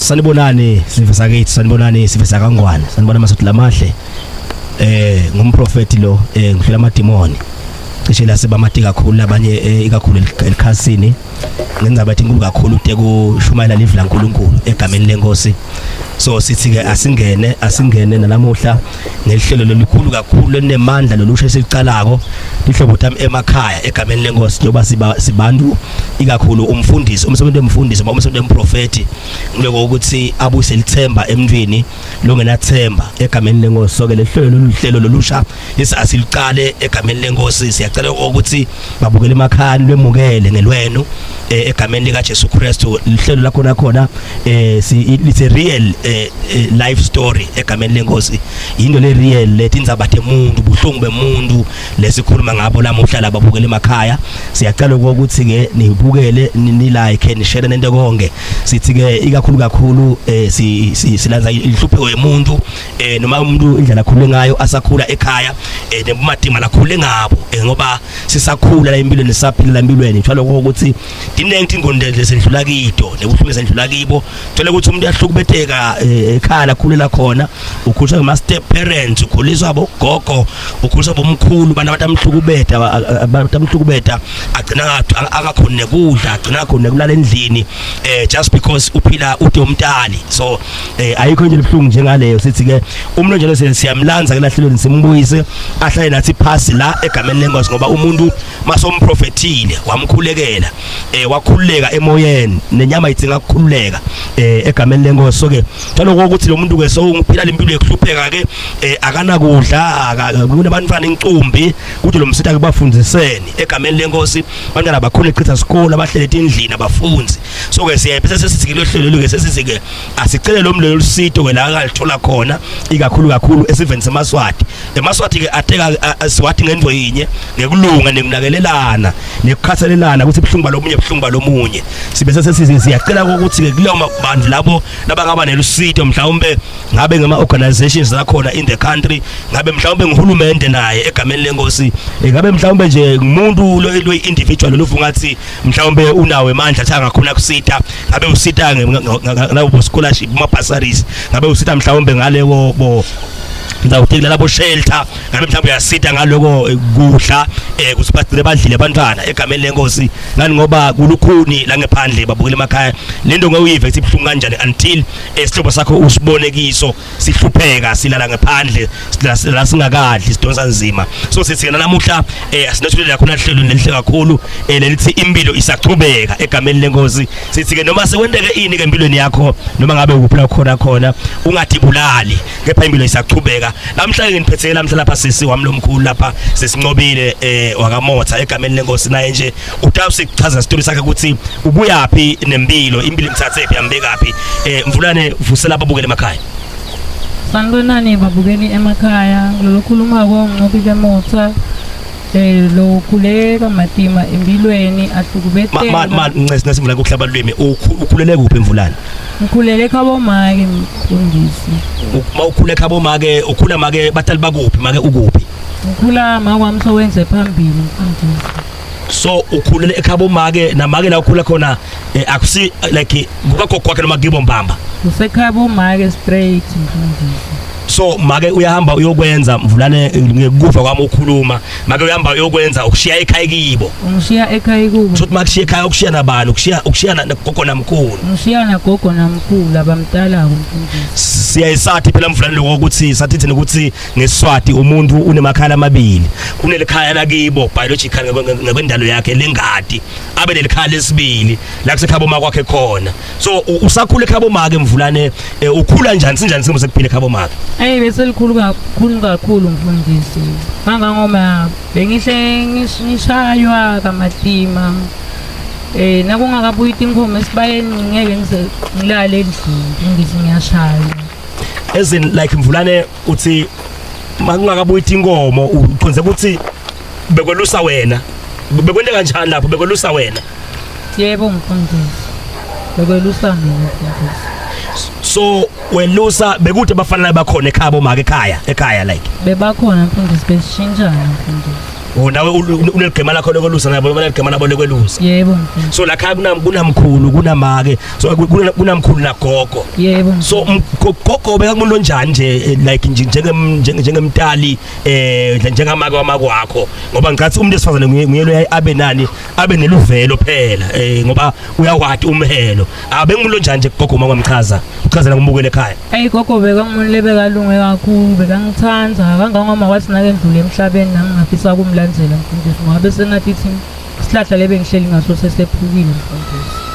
Sanibonani sivesa kithi, sanibonani sivesa kangwane, sanibona masotho lamahle. Ngumprofeti lo ngihlela amadimoni. Cishe la sebamati kakhulu abanye ikakhulu elikhasini. Ngenza bathi inkulu kakhulu ude kushumayela live la uNkulunkulu egameni lenkosi. So sithi ke asingene nalamuhla ngelihlelo lolukhulu kakhulu lenemandla lolusha esicalako lihlobo thami emakhaya egameni lenkosi njoba sibantu ikakhulu umfundisi umsebenzi wemfundisi umsebenzi wemprofeti ngiloko ukuthi abuse lithemba emntwini longenathemba egameni lenkosi. So ke lehlelo lolusha asiliqale egameni lenkosi siyacela ukuthi babukele emakhaya lwemukele ngelwenu egameni lika Jesu Kristu. Lihlelo lakho khona it's a real life story egameni lenkosi, into le real letindzaba temuntu buhlungu bemuntu lesikhuluma ngabo lamuhla lababukele emakhaya. Siyacela ukuthi ke nibukele ni like ni share nento konke. Sithi ke ikakhulu silanza ihlupheko yemuntu noma umuntu indlela akhule ngayo asakhula ekhaya nebumadima lakhule ngabo ngoba sisakhula la empilweni saphila la empilweni njalo ukuthi dinenti ingonde lesendlula kito nebuhlungu esendlula kibo. Thola ukuthi umuntu yahlukubetheka ekhaya lakhulela khona, ukhuliswa ngama step parents, ukhuliswa abogogo, ukhuliswa bomkhulu, abantu abatamhlukubeta agcina akakhona nekudla, agcina khona kulala endlini just because uphila ude umntali. So ayikho nje libhlungu njengaleyo. Sithi ke umuntu njalo siyamlanza ke lahlelweni simbuyise ahlale nathi phasi la egameni lenkosi ngoba umuntu masomprofetile wamkhulekela wakhululeka emoyeni nenyama idzinga ukukhululeka egameni lenkosi. So ke njalo ukuthi lo muntu ke so ungiphila lempilo yekuhlupheka ke akana kudla kunabantwana incumbi kuthi lo msitha ke bafundiseni egameni lenkosi abantwana bakhule echitha isikole abahlele endlini abafunzi. So ke siyaphesa sesithi lo hlelo ke sesithi ke asicele lo mlelo lusito ke la akalithola khona ikakhulu esiveni seMaswati. eMaswati ke ateka siwathi ngendvo yinye ngekulunga nekunakelelana nekukhathalelana ukuthi buhlungu balomunye sibese sesithi siyacela ukuthi ke kuleyo bantu labo labangaba nelusito mhlawumbe ngabe ngama organizations zakhona in the country, ngabe mhlawumbe ngihulumende naye egameni lenkosi, ngabe mhlawumbe nje umuntu lo individual lofungathi mhlawumbe unawe amandla athi angakhona kusita, ngabe usita ngabo scholarship ma bursaries, ngabe usita mhlawumbe ngale bo ngawuthekela labo shelter, ngabe mhlawumbe uyasita ngaloko kudla kusiphathele bandlile abantwana egameni lenkosi. Ngani ngoba kulukhuni la ngephandle babukele emakhaya lento ngawuyive ukuthi ibhlungu kanjani until isihlobo sakho usibone kiso sihlupheka silala ngephandle la singakadli sidonsa nzima. So sithi namuhla asinethulela khona hlelo nelihle kakhulu lelithi impilo isaqhubeka egameni lenkosi. Sithi ke noma sekwendeke ini ke empilweni yakho noma ngabe ukuphila khona ungadibulali kepha impilo isaqhubeka. Namhla nginiphethele namhla lapha sisi wami lomkhulu lapha sesincobile wakamotha egameni lenkosi naye nje utawusi kuchaza story sakhe ukuthi ubuyapi nempilo impilo imthathe phi yambekaphi. Mvulane vusela ababukele emakhaya. Sanibonani babukeli emakhaya, lo khuluma ngobile motha lo khuleka matima empilweni ahlukubetheka. Ncesi simvula ukuhlaba lwimi ukhulele kuphi Mvulane? Ngikhulele ekhabo make mfundisi. Uma ukhulele ekhabo make ukhula make batali bakuphi make ukuphi? Ngikhula makwami sowenze phambili mfundisi. So ukhulele ekhabo make namake la ukhula khona akusi like kukagogo kwakhe noma gibo mbamba? Usekhabo make straight mfundisi. So make uyahamba uyokwenza Mvulane ngekufa kwami ukhuluma make uyahamba uyokwenza ukushiya ekhaya kibo. Ngishiya ekhaya kubo. So makushiya ekhaya ukushiya nabani ukushiya nagogo namkhulu. Ngishiya nagogo namkhulu abamdala kumfundisi. Siyayisathi phela Mvulane lokho ukuthi sathi ukuthi ngeSiswati umuntu unemakhala amabili, kunelekhaya lakibo biological ngekwendalo yakhe lengadi abe nelekhaya lesibili la kusekhabo makwakhe khona. So usakhula ekhabo make Mvulane ukhula njani sinjani simo sekuphila ekhabo make? Bese likhulu kakhulu mfundisi. Ngangoma bengihle ngishaywa kamatima. Nakungakabuyi inkomo esibayeni ngeke ngilale endlini ngithi ngiyashaywa. As in like Mvulane uthi makungakabuyi inkomo uqonze ukuthi bekwelusa wena. Bekwende kanjani lapho bekwelusa wena? Yebo mfundisi. Bekwelusa mina mfundisi. So welusa bekuthi abafana bakhona ekhabo make ekhaya like bebakhona mfundisi besishintshana mfundisi. nawe uneligema lakho lokwelusa nabo baneligema labo lokwelusa yebo so lakha kunamkhulu kunamake so kunamkhulu nagogo yebo so gogo bekakumuntu onjani nje like njengemtali njengamake wamake wakho ngoba ngicathi umuntu esifazane nguyelo abe nani abe neluvelo phela ngoba uyakwati umhelo abengumuntu onjani nje gogo makwamchaza uchazela kumbukele ekhaya gogo bekakumuntu lebekalunge kakhulu bekangithanda kangangoma wathi nake ndlule emhlabeni nangingafisa kumlandzela mfundisi ngoba bese ngathi isihlahla lebe ngihleli ngaso sesephukile mfundisi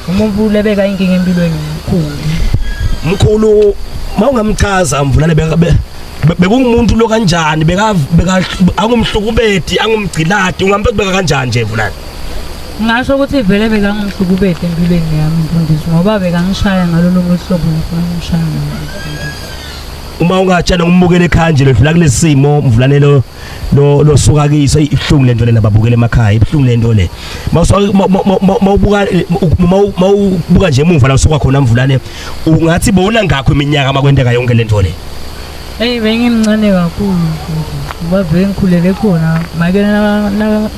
umuntu lebeka inkinga empilweni mkhulu mawungamchaza mvulane bekumuntu lo kanjani beka angumhlukubedi angumgciladi ungambe kubeka kanjani nje mvulane ngasho ukuthi vele bekangumhlukubedi empilweni yami mfundisi ngoba bekangishaya ngalolu hlobo ngifuna umshaya uma ungatshana umbukele ekhaya nje ledlula kulesimo mvulane lo suka kiso ihlungu lento lena babukele emakhaya ihlungu lento le mawubuka nje emuva la usuka khona mvulane ungathi bona ngakho iminyaka makwenteka yonke lento le bengimncane kakhulu ngoba vele ngikhulele khona make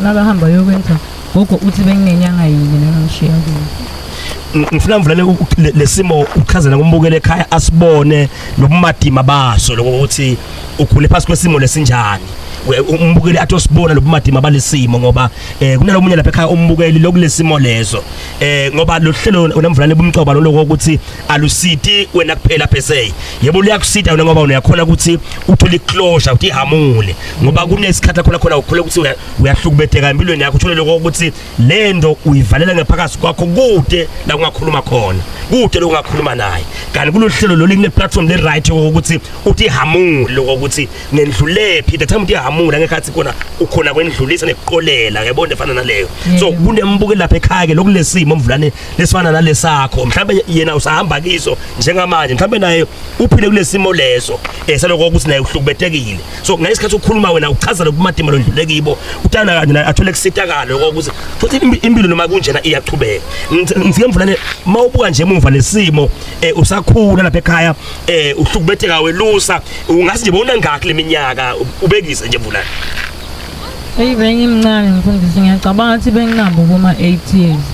nakahamba yokwenza gogo uthi benginenyanga yini nangishiya kuyo ngifuna mvulane lesimo uchazela kumbukele ekhaya asibone nobumadima baso lokuthi ukhule phansi kwesimo lesinjani umbukeli atosibona lobumadima balesimo ngoba kunalomunye lapha ekhaya umbukeli lokulesimo lezo ngoba lo hlelo unemvulane bomcoba lokho ukuthi alusiti wena kuphela phese yebo liyakusita wena ngoba uyakhona ukuthi uthole closure uthi hamule ngoba kunesikhatha khona ukhule ukuthi uyahlukubetheka empilweni yakho uthole lokho ukuthi lento uyivalela ngephakathi kwakho kude la ungakhuluma khona kude lo ungakhuluma naye kanti kulohlelo lo line platform le right ukuthi uthi hamule lokho ukuthi ngendlule phi the time uthi hamula ngekhathi khona ukhona kwendlulisa neqolela yabona efana naleyo so kunembuke lapha ekhaya ke lokulesimo mvulane lesifana nalesakho mhlawumbe yena usahamba kiso njengamanje mhlawumbe naye uphile kulesimo leso saloko ukuthi naye uhlukubethekile so ngesikhathi ukukhuluma wena uchaza lokumadima londlule kibo utana kanje athole kusitakala ukuthi futhi impilo noma kunjena iyachubeka ngifike mvulane mawubuka nje emuva lesimo usakhula lapha ekhaya uhlukubetheka welusa ungasi nje bona ngakho leminyaka ubekise nje mvulane bengimncane mfundisi ngiyacabanga ukuthi benginabo kuma 8 years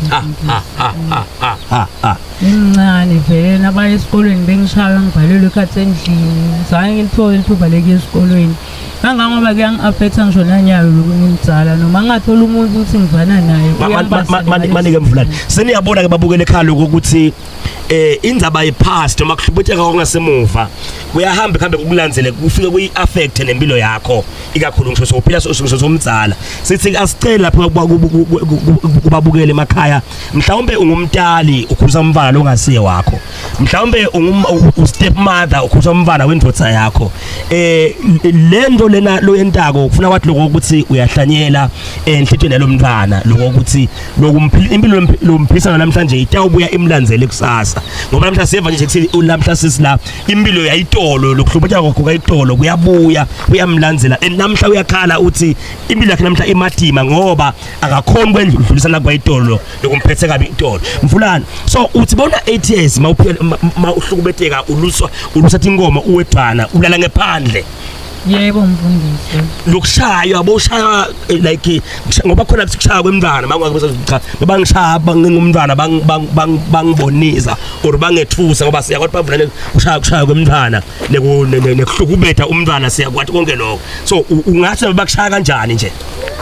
ngimncane vele nabanye esikolweni bengishaya ngibhalelwe ikhathi endlini zange ngilithole ithuba leki esikolweni kangangoba kuyangi-affecta ngisho nanyayo lokungimdzala noma ngathola umuntu ukuthi ngivana naye manike mvulane seniyabona ke babukele ekhaya lokho ukuthi indzaba yepast noma kuhlubetheka kongasemuva kuyahamba ikhambe kukulandzele kufike kuyi-affect nempilo yakho ikakhulu ngisho sophila somdzala sithi asicela lapha kubabukele emakhaya mhlawumbe ungumtali ukhulisa umntwana lo ngasiye wakho mhlawumbe step mother ukhulisa umntwana wendvodza yakho lento lena lo yentako ufuna wathi lokho ukuthi uyahlanyela enhlitweni yalo mntwana lokho ukuthi impilo lomphisa namhlanje itawubuya imlandzele kusasa ngoba namhla seva nje ukuthi namhla sisila impilo yayitolo lokuhlubetha kwakho kayitolo kuyabuya kuyamlandzela namhla uyakhala uthi impilo yakhe namhla emadima ngoba akakhoni kwendlulisana kwayitolo lokumphethe kabi itolo mfulana so uthi bona 8 years mawuhlukubetheka ulusa ingoma uwedwana ulala ngephandle yebo mfundisi lokushaya aboshaya like ngoba khona kushaya kwemntwana mangakubuza cha bangishaya ngingumntwana bangibonisa or bangethusa ngoba siyakwathi bavulane kushaya kwemntwana nekuhlukubetha umntwana siyakwathi konke lokho so ungathi bakushaya kanjani nje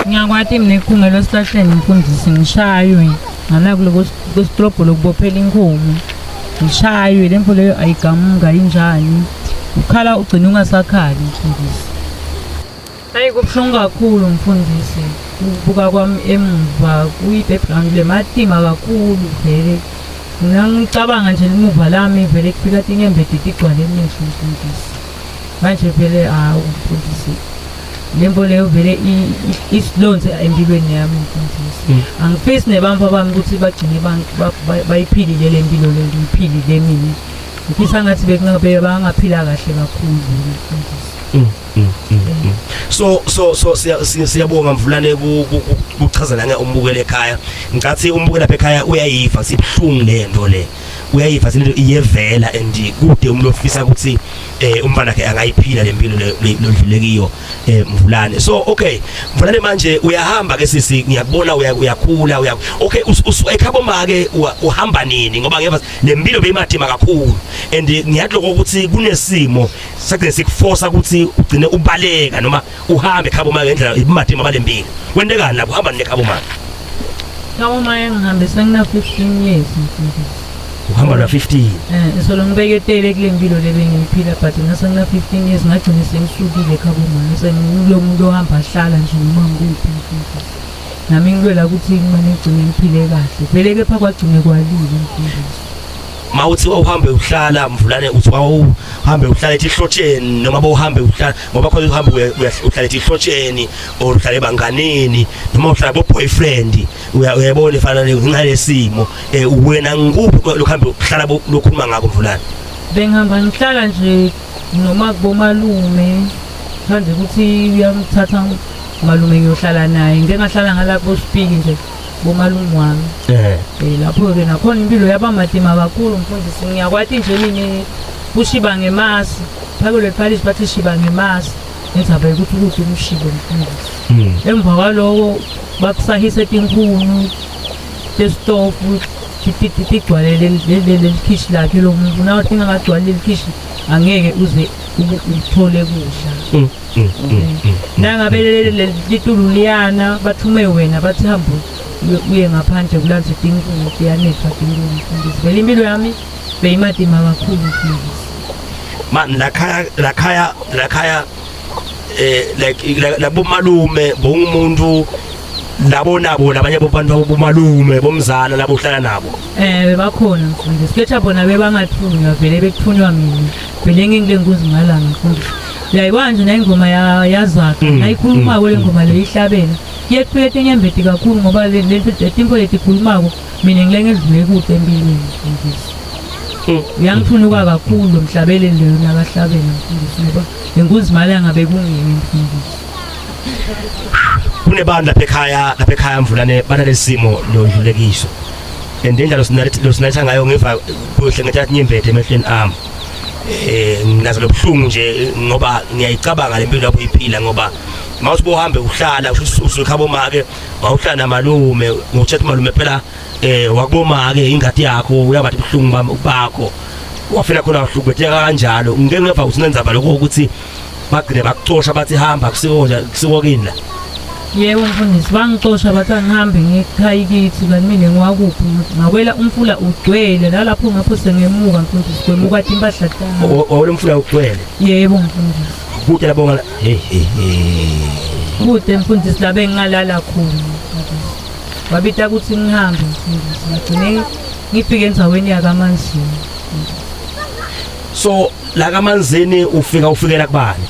ngiyakwathi mina ekhungelo esihlahleni mfundisi ngishaywe nganaku lokustropho lokubophela inkomo ngishaywe lempo leyo ayigamuka injani ukhala ugcina ungasakhali mfundisi hayi kubuhlungu kakhulu mfundisi ubuka kwami emuva kuyi-background lematima kakhulu vele ngicabanga nje limuva lami vele kufika tinyembede tigcwale emehlo mfundisi manje vele mfundisi lempo leyo vele isilonze empilweni yami mfundisi angifisi nebampa bami ukuthi bagcine bayiphilile le mpilo le ngiyiphilile mina ngifisa ngathi bangaphila kahle kakhulu so siyabonga mvulane kuchazela nge umbukele ekhaya ngathi umbukela lapha ekhaya uyayiva sibhlungu lento le uyayiva into iyevela and kude umuntu ofisa ukuthi umfana wakhe angayiphila lempilo lodlulekiyo Mvulane. So okay Mvulane manje uyahamba ke sisi ngiyakubona uyakhula okay ekhabo make uhamba nini ngoba ngeva lempilo beyimadima kakhulu and ngiyathi ukuthi kunesimo sakhe sikuforce ukuthi ugcine ubaleka noma uhambe ekhabo make ngendlela imadima balempilo kwendekani lapho uhamba nekhabo make Khabo make ngihambe sengina 15 years uhamba na 15 so lo ngibeketele kule mpilo lebengiphila but ngasengina 15 years ngagcina sengisukile ekhabo make sengilomuntu ohamba hlala nje noma ngikuphi nami ngilwela ukuthi kumele ngigcine ngiphile kahle vele ke pha kwagcine kwalile mawuthi uhambe uhlala Mvulane uthi uhambe uhlala ehlotsheni noma bawuhambe uhlala ngoba khona uhambe uhlala ehlotsheni or uhlala ebanganeni noma uhlala bo boyfriend uyabona efana ngalesimo wena ngikuphi lokhambe uhlala lokhuluma ngako Mvulane bengihamba ngihlala nje noma kubomalume manje ukuthi uyamthatha malume ngiyohlala naye ngeke ngahlala ngalapho speak nje bomalume wami lapho ke nakhona impilo yabamadima kakhulu mfundisi ngiyakwathi nje mina ushiba ngemasi phakule phalisi bathi shiba ngemasi ngizaba ukuthi ukuthi umshibo mfundisi emva kwaloko bakusahise tinkunu testofu tigcwale le kitchen lakhe lo muntu nawe tingakagcwali le kitchen angeke uze uthole kudla nangabe litulu liyana bathume wena bathi hamba uye ngaphandle kulanze tinkuni tiyanefa tinkuni mfundisi vele impilo yami beyimadima kakhulu mfundisi man lakhaya like labo malume bongumuntu labo nabo labanye bobantu bomalume bomzala labo uhlala nabo bakhona mfundisi ketha bona bebangathunywa vele bekuthunywa mina vele ngingenguzi ngalanga mfundisi uyayibona nje ingoma yazakha nayikhuluma kwele ngoma le ihlabela yethu enyembeti kakhulu ngoba le timpo letikhulumako mina ngilenge edlule kude empilweni mfundisi uyangithunuka kakhulu mhlabele leyo nakahlabela mfundisi ngoba lenguzi mali angabe kungimi mfundisi kunebantu lapha ekhaya Mvulane banalesimo lodlulekiso endendalo sinaletha ngayo ngiva kuhle ngethatha inyembeti emehlweni ami nginazo lobuhlungu nje ngoba ngiyayicabanga lempilo lapho iphila ngoba mawuthi bohambe uhlala usukhabo make wawuhlala namalume ngothetha malume phela wakuboma ke ingadi yakho uyabathi buhlungu bakho wafela khona uhlubetheka kanjalo ngeke ngeva usinenzaba lokho ukuthi bagcine bakuxosha bathi hamba kusikokini la yebo mfundisi bangixosha bathi angihambe ngekhaya kithi kanti mina ngiwakuphi ngakwela umfula ugcwele lapho ngapho sengemuka mfundisi kwemuka impahla tami owole umfula ugcwele yebo mfundisi kude labo ngala kude mfundisi la bengalala khona wabita ukuthi ngihambe mfundisi ngagcine ngifike endzaweni yakaManzini so la kaManzini ufikela kubani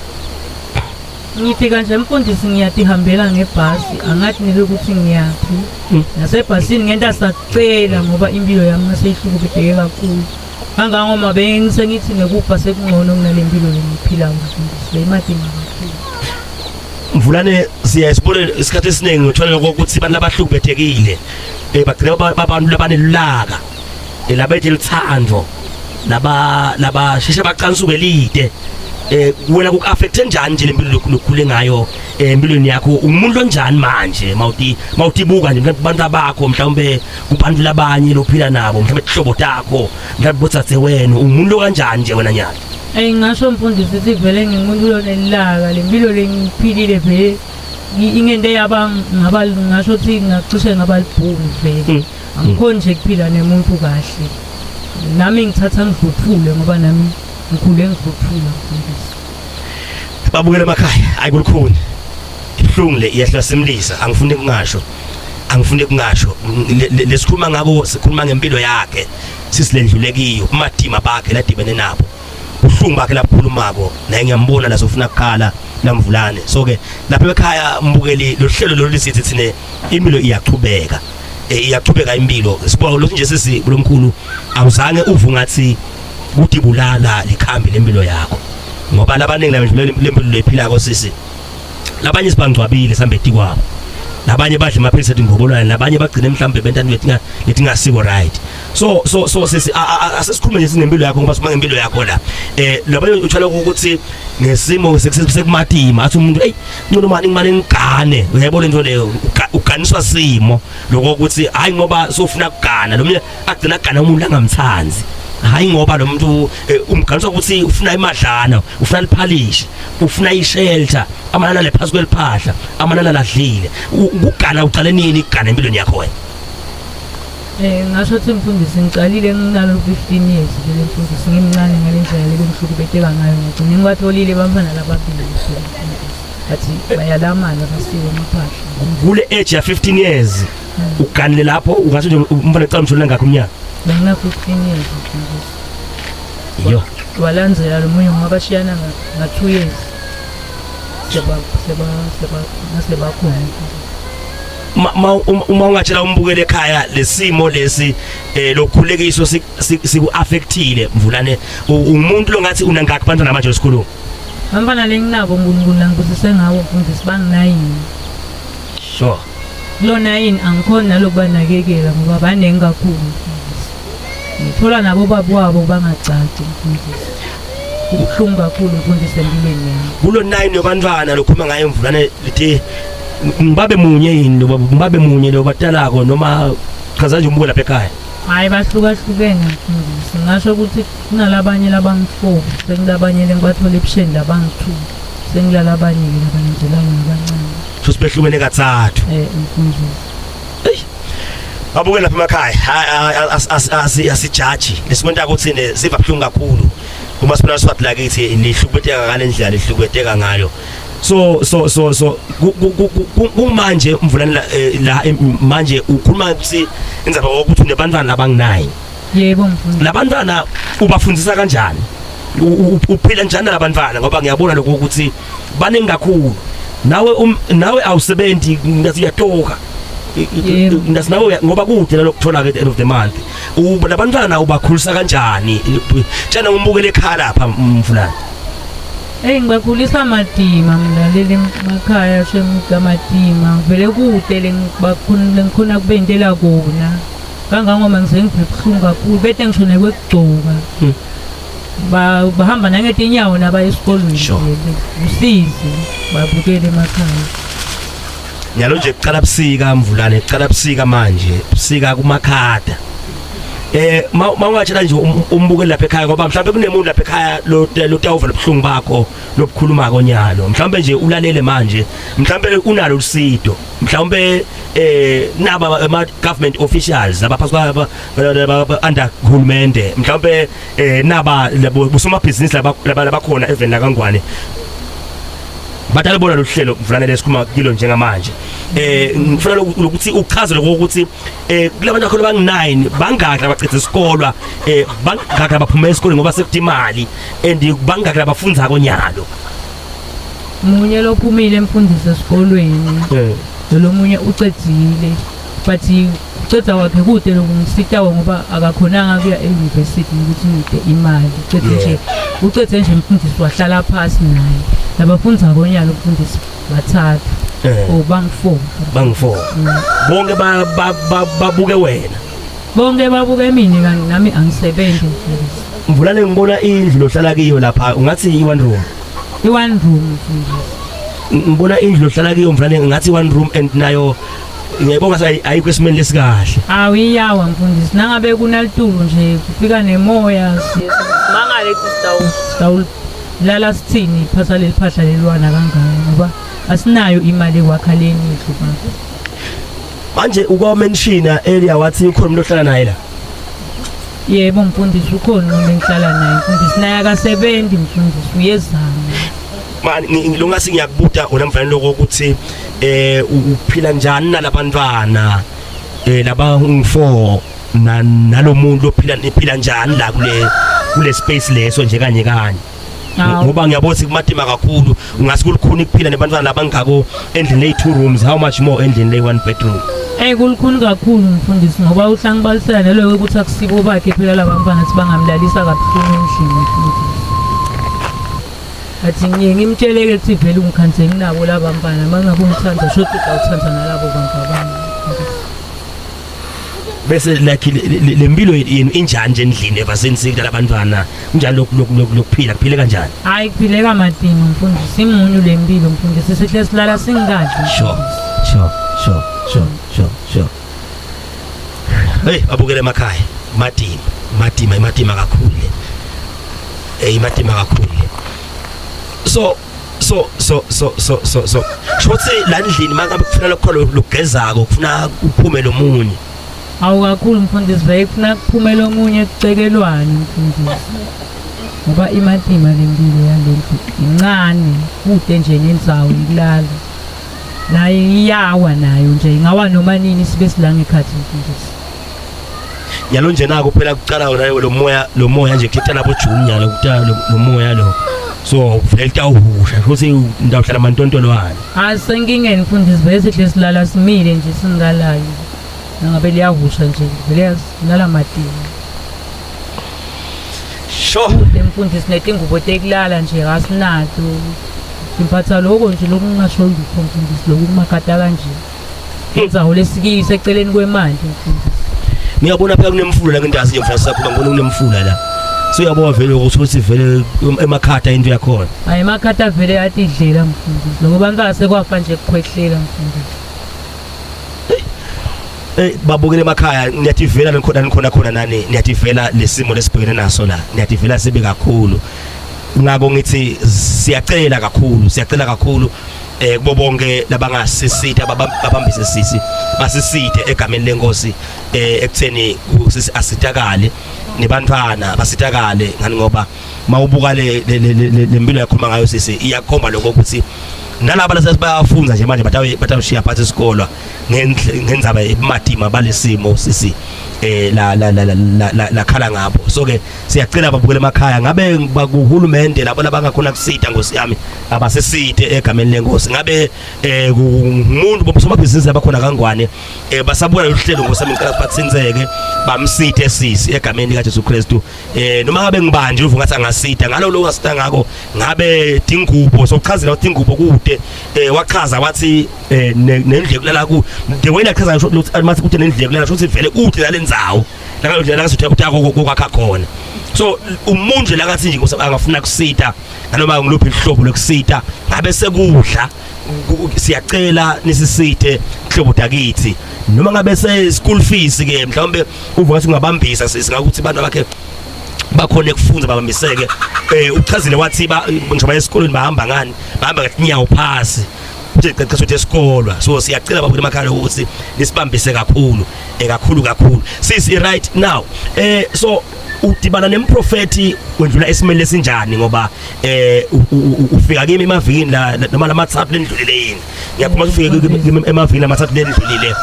ngifika nje mfundisi ngiyatihambela ngebhasi angathi nilokuthi ngiyaphi nasebhasini ngenta sacela ngoba impilo yami ngaseyihlukumezeke kakhulu kangangoma bengisengithi ngekufa sekungcono kunalempilo lengiphila mfundisi beyimadima kakhulu Mvulane siyasibona isikhathi esiningi ngithola ukuthi abantu abahlukubethekile bagcina babantu labanelulaka labethi lithando laba sheshe bacansuke elide wena kuaffect njani nje lempilo lokukhule ngayo empilweni yakho umuntu onjani manje mawutibuka nje abantu abakho mhlawumbe kubantu labanye lophila nabo mhlawumbe ihlobo takho mhlawumbe botsathe wena umuntu kanjani nje wena nyalo ngasho mfundisi sivele ngimuntu lonelaka lempilo lengiphilile vele ingende yaba ngasho ukuthi ngacishe ngabalibhumi vele angikhona nje kuphila nemuntu kahle nami ngithatha ngidluphule ngoba nami ngikhule ngidluphula mfundisi babukele emakhaya ayikulukhuni ihlungu le iyehla simlisa angifuni kungasho lesikhuluma ngako sikhuluma ngempilo yakhe sisilendlulekiyo umadima bakhe ladibene nabo uhlungu bakhe lakhulumako naye ngiyambona la sofuna ukukhala laMvulane so ke lapha ekhaya mbukeli lo hlelo lo lisithi thine impilo iyachubeka iyachubeka impilo sibona lokhu nje sisi kulomkhulu awuzange uvu ngathi kudibulala likhambi lempilo yakho ngoba labaningi lempilo lephila ko sisi labanye sibangcwabile sambe etikwabo labanye badla amaphilisi ethi ngobolwane labanye bagcina mhlambe bentani letingasiko right so sisi asisikhulume nje singempilo yakho ngoba sima ngempilo yakho la labanye utshala ukuthi ngesimo sekumatima athi umuntu hey umuntu manje ngimane ngigane uyayibona into leyo uganiswa simo lokho ukuthi hayi ngoba sofuna kugana lo agcina kugana umuntu angamthanzi hayi ngoba lo muntu umganiswa ukuthi ufuna imadlana ufuna liphalishi ufuna ishelter amanana lephansi kweliphahla amanana ladlile ukugana uqale nini kugana empilweni yakho wena ngasho ukuthi mfundisi ngicalile nginalo 15 years le mfundisi ngimncane ngalendlela lebengihlukubeteka ngayo ngigcine ngibatholile bamfana lababili athi bayalamana basiko amaphahla kule age ya 15 years uganile lapho ungathi nje umfana ecala umshona ngakho umnyaka bengina 15 years mfundisi yo walandzela lo munye ngoba shiyana nga 2 years seba khona uma ungatshela umbukele ekhaya lesimo lesi lokhulekiso siku affectile Mvulane umuntu lo ngathi unangakho abantwana manje esikolweni abantwana lenginabo uNkulunkulu langibusise ngawo mfundisi bangi9 sure lo 9 angikhona lokubanakekela ngoba banengi kakhulu ngithola nabo babwabo bangacaci mfundisi ubuhlungu kakhulu mfundisi empilweni yami kulo 9 yobantwana lokhuma ngaye Mvulane lithi ngibabe munye yini ngibabe munye lo batalako noma chaza nje umbuke lapha ekhaya hayi bahlukahlukene mfundisi ngasho ukuthi kunalabanye labang4 sengilabanye lengibathole ebusheni labang2 sengilalabanye ke labanenzelana abancane so sibehlukene kathathu mfundisi abuke lapha emakhaya asijaji lesikwenta ukuthi siva buhlungu kakhulu uma sibona swat lakithi lihlukubeteka ngalendlela lihlukubeteka ngayo so kumanje Mvulane la manje ukhuluma ukuthi inzaba ukuthi unebantwana labangi9 yebo mfundisi labantwana ubafundisa kanjani uphila njani labantwana ngoba ngiyabona lokho ukuthi baningi kakhulu nawe awusebenzi ngathi uyatoka nawe ngoba kude lokuthola ke at the end of the month labantwana ubakhulisa kanjani tshana umbukele ekhaya lapha Mvulane ngibakhulisa Matima mlaleli emakhaya shemgamatima vele kude lengikhona kube intela kona kangangoma ngisengibuhlungu kakhulu bete ngishone kwekugcoka bahamba nangetinyawo nabaya esikolweni usizi babukele emakhaya nyalo nje kuqala busika Mvulane kuqala busika manje busika kumakhada mawungatshela nje umbukele lapha ekhaya ngoba mhlawumbe kunemuntu lapha ekhaya lo tawuva lobuhlungu bakho lobukhuluma konyalo mhlawumbe nje ulalele manje mhlawumbe unalo usido mhlawumbe naba ama government officials abaphaswa under hulumende mhlawumbe naba busoma business labakhona even la kangwane batala bona lohlelo Mvulane lesikhuma kilo njengamanje ngifuna ukuthi uchaze lokho ukuthi kulabantu bakho bangi9 bangakho abacitha isikolo bangakho abaphuma esikoleni ngoba sekudima imali and bangakho abafundza konyalo munye lophumile emfundisi esikolweni lo munye ucedzile but ucedza wakhe kude lokungisitawo ngoba akakhonanga kuya e-university ukuthi ngide imali ucedze nje emfundisi wahlala phansi naye labafundza konyalo umfundisi bathathu bang4 bonke babuke wena bonke babuke mina kanti nami angisebenzi Mvulane ngibona indlu lohlala kiyo lapha ungathi i1 room mfundisi ngibona indlu lohlala kiyo Mvulane ngathi 1 room and nayo ngiyabonga ayikho esimeni lesikahle awiyawa mfundisi nangabe kunalitulu nje kufika nemoya mangale sistawu lala sithini phasa leliphahla lelwana kangaka ngoba asinayo imali ekwakhaleni indlu manje ukwamenshina earlier wathi ukhona umuntu ohlala naye la yebo mfundisi ukhona umuntu engihlala naye mfundisi naye akasebenzi mfundisi uyezama mani ngilongasi ngiyakubuta wena Mvulane lokho ukuthi uphila njani nalabantwana laba ngu4 nalomuntu ophila njani la kule space leso nje kanye ngoba ngiyabona ukuthi kumatima kakhulu ungasi kulukhuni kuphila nebantwana labangako endlini le2 rooms how much more endlini le1 bedroom kulukhuni kakhulu mfundisi ngoba uhlangibalisela nalo ukuthi akusibo bakhe phela labantwana sibangamlalisa kabuhlungu endlini mfundisi athi ngiye ngimtsheleke ukuthi vele ungikhanze nginabo laba mfana mangabe ungithanda shothi awuthanda nalabo bantu abanye bese like le mpilo yenu injani nje endlini evasensi labantwana kunjalo lokuphila kuphile kanjani hayi kuphileka matini mfundisi imunyu lempilo mfundisi sihle silala singadli sure hey abukele emakhaya matima kakhulu matima kakhulu so shothi la ndlini mangabe kufuna lokho lokugezako kufuna uphume lo munye awu kakhulu mfundisi vele kufuna kuphumela omunye ekucekelwane mfundisi ngoba imatima lempilo yalento incane kude nje nendzawo ikulala naye iyawa nayo nje ingawa noma nini sibe silanga ekhathi mfundisi yalo nje nako phela kucala nayo lo moya nje kuthatha labo June lo kutala lo moya lo so vele tawuhusha futhi ndawuhlala mantontolwane asenkingeni mfundisi vele sihle silala simile nje singalayo ngabe liyavusha nje vele silala matima sure lemfundisi netingubo tekulala nje asinato imphatha lokho nje lokungasho mfundisi lokumakata kanje indzawo lesikise eceleni kwemanje mfundisi ngiyabona phela kunemfula la ngendazi nje mfana sakho ngibona kunemfula la so uyabona vele ukuthi vele emakhata into yakhona hayi emakhata vele atidlela mfundisi ngoba ngase kwafa nje kukhwehlela mfundisi babukele emakhaya niyativela nikhona nani niyativela lesimo lesibhekene naso la niyativela sibe kakhulu ngako ngithi siyacela kakhulu kubo bonke labangasisita babambise sisi basisite egameni lenkosi ekutheni asitakale nebantwana basitakale ngani ngoba mawubuka le mpilo yakhoma ngayo sisi iyakhomba lokho ukuthi nalaba lasebafunda nje manje batawushiya phansi isikolo ngendzaba ematima balesimo sisi la khala ngapho so ke siyacela babukele emakhaya ngabe bakuhulumende labo labangakhona kusita Nkosi yami abasesite egameni lenkosi ngabe umuntu bomsomabhizinisi abakhona kangwane basabona uhlelo Nkosi yami ngicela batsinzeke bamsite sisi egameni kaJesu Kristu noma ngabe ngibanje uvu ngathi angasita ngalo lo ngasita ngako ngabe tingubo sokuchazela ukuthi ingubo kude wachaza wathi nendle kulala ku the way lachaza mathi kude nendle kulala shothi vele kude la lendzawo la ngasuthi kwakha khona so umuntu la ngathi nje angafuna kusita noma ngilophi ihlobo lokusita ngabe sekudla siyacela nisisite ihlobo dakithi noma ngabe se school fees ke mhlawumbe uvuka singabambisa singakuthi abantu bakhe bakhona ekufunza babambiseke uchazile wathi njengoba esikoleni bahamba ngani bahamba ngenyawo phasi nje qeqesho lesikolo so siyacela babukele emakhaya ukuthi nisibambise kakhulu sisi right now so udibana nemprofeti wendlula esimele lesinjani ngoba ufika kimi emavikini la noma lamathathu lendluleleni ngiyakhuluma ufika emavikini lamathathu lendlulile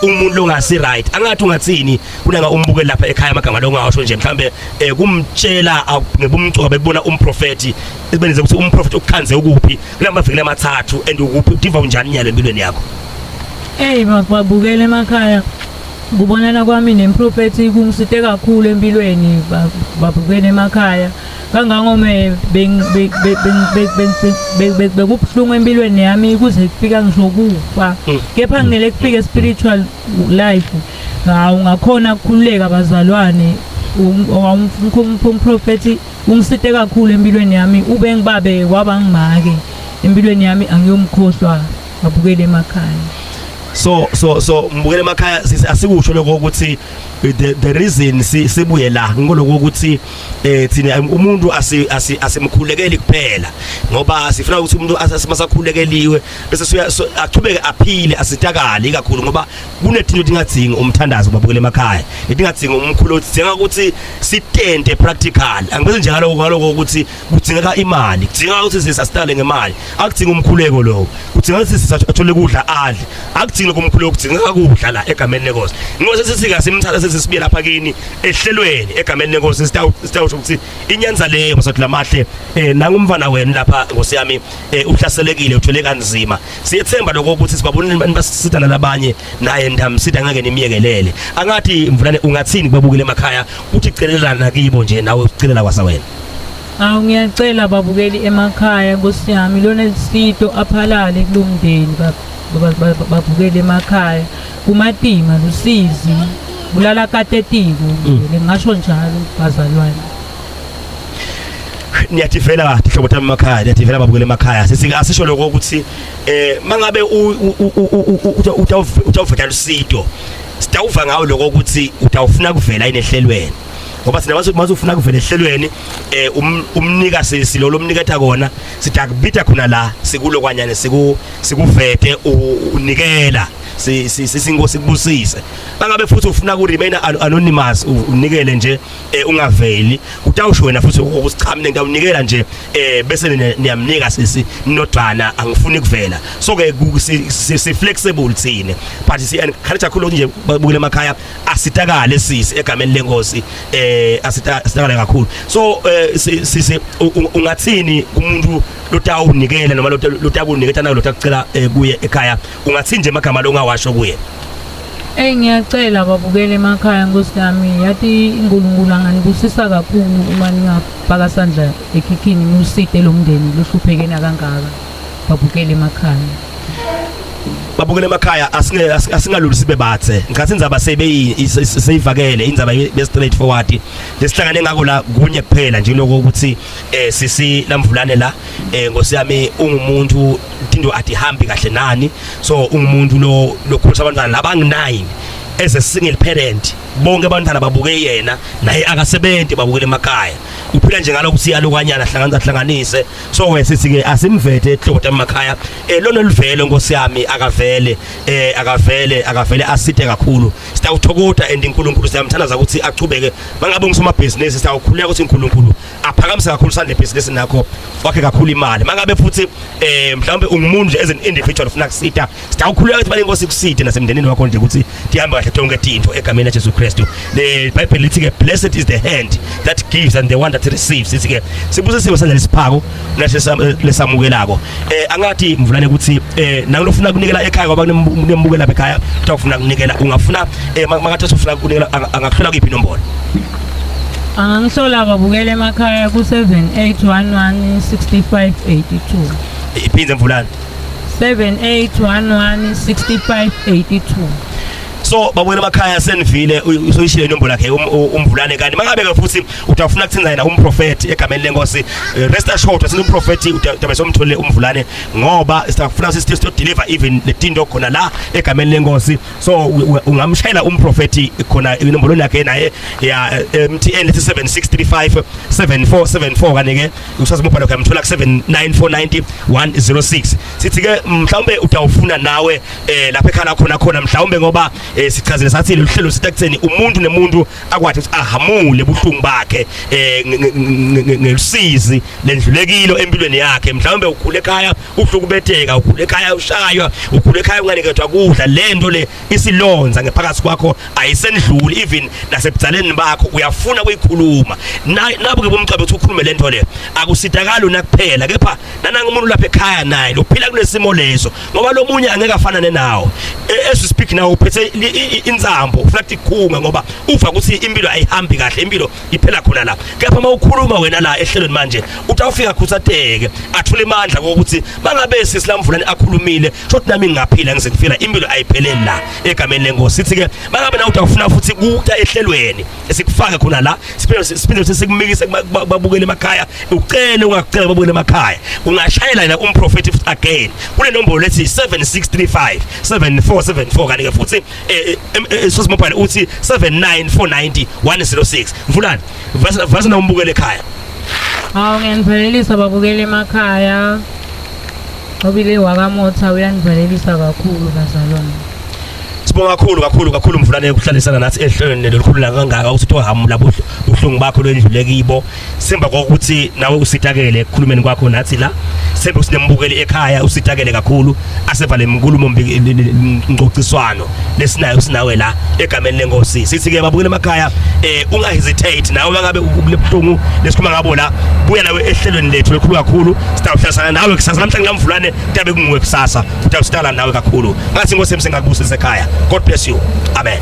umuntu longasi right angathi ungathini kunanga umbukeli lapha ekhaya amagama longasho nje mhlambe kumtshela ngebumcuka bebona umprofeti ebenze ukuthi umprofeti ukukhanze ukuphi kulamavikini lamathathu and ukuphi udiva unjani nyalo empilweni yakho babukele emakhaya kubonana kwami nemprofeti kungisite kakhulu empilweni babukele emakhaya kangangome bekubhlungu empilweni yami kuze kufika ngisho kufa kepha ngile kufika spiritual life ungakhona ukukhululeka abazalwane umprofeti ungisite kakhulu empilweni yami ube ngibabe wabangimake empilweni yami angiyomkhohlwa babukele emakhaya so mbukele emakhaya asikusho lokho ukuthi the reason sibuye la ngoloko ukuthi thina umuntu asimkhulekeli kuphela ngoba sifuna ukuthi umuntu asimasakhulekeliwe bese achubeke aphile asitakale kakhulu ngoba kunethinto tingadzinga umthandazo babukele emakhaya letingadzinga umkhulu udzinga ukuthi sitente practical angibese njalo ngaloko ukuthi kudzingeka imali kudzinga ukuthi sisastale ngemali akudzinga umkhuleko lo kudzinga ukuthi sisathole kudla adle akudzinga kumkhuleko kudzinga kudla la egameni lenkosi ngoba sesifika simthatha sesibiye lapha kini ehlelweni egameni lenkosi sitawusho ukuthi inyanza leyo masathi lamahle nangumfana wena lapha Nkosi yami uhlaselekile uthole kanzima siyethemba lokho ukuthi sibabone basisita nalabanye naye ndamsida ngeke nimiyekelele angathi mvulane ungathini babukele emakhaya uthi celelana kibo nje nawe ucelela kwasa wena Ngiyacela babukeli emakhaya Nkosi yami lona isito aphalale kulumndeni babukeli emakhaya kumatima lusizi bulala katetiko ngingasho njalo bazalwane. Niyativela ihlobo tami emakhaya niyativela babukele emakhaya asisho lokho ukuthi mangabe utawuvela usito sitawuva ngawo lokho ukuthi utawufuna kuvela inehlelweni ngoba sina masufuna kuvela ehlelweni umnika silo lomniketha kona sitakubita khona la sikulo kwanyane sikuvete unikela sisingosi kubusise bangabe futhi ufuna ku remain anonymous unikele nje ungaveli utawusho wena futhi ukusichama into unikela nje bese niyamnika sisi nodwana angifuni kuvela so ke si flexible thine but si encourage kakhulu nje babukele emakhaya asitakale sisi egameni lenkosi asitakale kakhulu so sisi ungathini kumuntu lotawunikela noma lotakuniketha nayo lotakucela kuye ekhaya ungathini nje magama longawasho kuye. Ngiyacela babukele emakhaya Nkosi yami yathi iNkulunkulu anganibusisa kakhulu uma ningabhaka sandla ekhikhini nusite lomndeni lohluphekena kangaka babukele emakhaya. Babukele emakhaya asingalulu sibe bathe ngathi indzaba seyivakele indzaba be straight forward lesihlangane ngako la kunye kuphela nje lokho ukuthi sisi lamvulane la Nkosi yami ungumuntu into athi hambi kahle nani so ungumuntu lokhulisa abantwana labangu9 as a single parent bonke abantwana babuke yena naye akasebenzi babukele emakhaya uphila nje ngalokho ukuthi yalokwanyana hlanganise so wesithi ke asimvete ehlobo emakhaya lona livele Nkosi yami akavele asite kakhulu sitawuthokoda and iNkulunkulu siyamthandaza ukuthi achubeke mangabe ngisoma business sitawukhuleka ukuthi iNkulunkulu aphakamise kakhulu sande business nakho wakhe kakhulu imali mangabe futhi mhlawumbe ungumuntu as an individual ufuna kusita sitawukhuleka ukuthi bale Nkosi kusite nasemndenini wakho nje ukuthi tihambe kahle tonke tinto egameni laJesu Kristu. The Bible lithi ke blessed is the hand that gives and the one that receives. Sithi ke sibusisiwe sandla lesiphako lesamukelako angathi mvulane ukuthi nangilofuna kunikela ekhaya ngoba kunembukela lapha ekhaya utawufuna kunikela ungafuna makathatha ufuna kunikela angahlola kuphi inombolo angisola babukele emakhaya ku 78116582 iphinze mvulane 78116582 so babukele emakhaya senivile usoyishile inombolo yakhe umvulane kanti mangabe ke futhi utafuna ukuthenza yena umprofeti egameni lenkosi rest assured wasini umprofeti utabe somthole umvulane ngoba sitafuna sithi to deliver even le tinto khona la egameni lenkosi so ungamshayela umprofeti khona inombolo yakhe naye ya MTN lethi 76357474 kanike usazimubhala ke mthola ku 79490106 sithi ke mhlawumbe utawufuna nawe lapha ekhaya khona mhlawumbe ngoba sichazile sathi luhlelo sitakutheni umuntu nemuntu akwathi ukuthi ahamule ubuhlungu bakhe ngelusizi lendlulekilo empilweni yakhe mhlawumbe ukhule ekhaya uhlukubetheka ukhule ekhaya ushaywa ukhule ekhaya unganikethwa kudla lento le isilonza ngephakathi kwakho ayisendluli even nasebuzaleni bakho uyafuna ukuyikhuluma nabo ke bomcabe ukuthi ukhulume lento le akusitakala unakuphela kepha nanangumuntu lapha ekhaya naye lophila kulesimo leso ngoba lo munye angeke afana nawo as we speak now uphethe inzambo ufuna ukukhunga ngoba uva ukuthi impilo ayihambi kahle impilo iphela khona la kepha mawukhuluma wena la ehlelweni manje utawufika khuthateke athule amandla ukuthi bangabe sisilamvulane akhulumile shothi nami ngingaphila ngizekufika impilo ayipheleli la egameni lenkosi sithi ke bangabe na utawufuna futhi kuta ehlelweni esikufaka khona la siphinde sikumikise babukele emakhaya ucele ungacela babukele emakhaya ungashayela na umprofeti again kule nombolo lethi 76357474 kanike futhi sosimophane uthi 79490106 mvulane vasa umbukele ekhaya ngiyaniphelelisa babukele emakhaya obile wakamotha uyanivelelisa kakhulu bazalwane sibonga kakhulu mvulane ukuhlalisana nathi ehlelweni lolukhulu kangaka ukuthi uhamula ubuhlungu bakho lwendlule kibo semba kokuthi nawe usitakele ekukhulumeni kwakho nathi la sembe usinembukeli ekhaya usitakele kakhulu asevale inkulumo ngcociswano lesinayo sinawe la egameni lenkosi sithi ke babukele emakhaya ungahesitate nawe mangabe ukulebuhlungu lesikhuluma ngabo la buya nawe ehlelweni lethu lekhulu kakhulu sitawuhlasana nawe kusasa namhlanje ngamvulane tabe kunguwe kusasa utawusitala nawe kakhulu ngathi inkosi emsengakubusisa ekhaya. God bless you. Amen.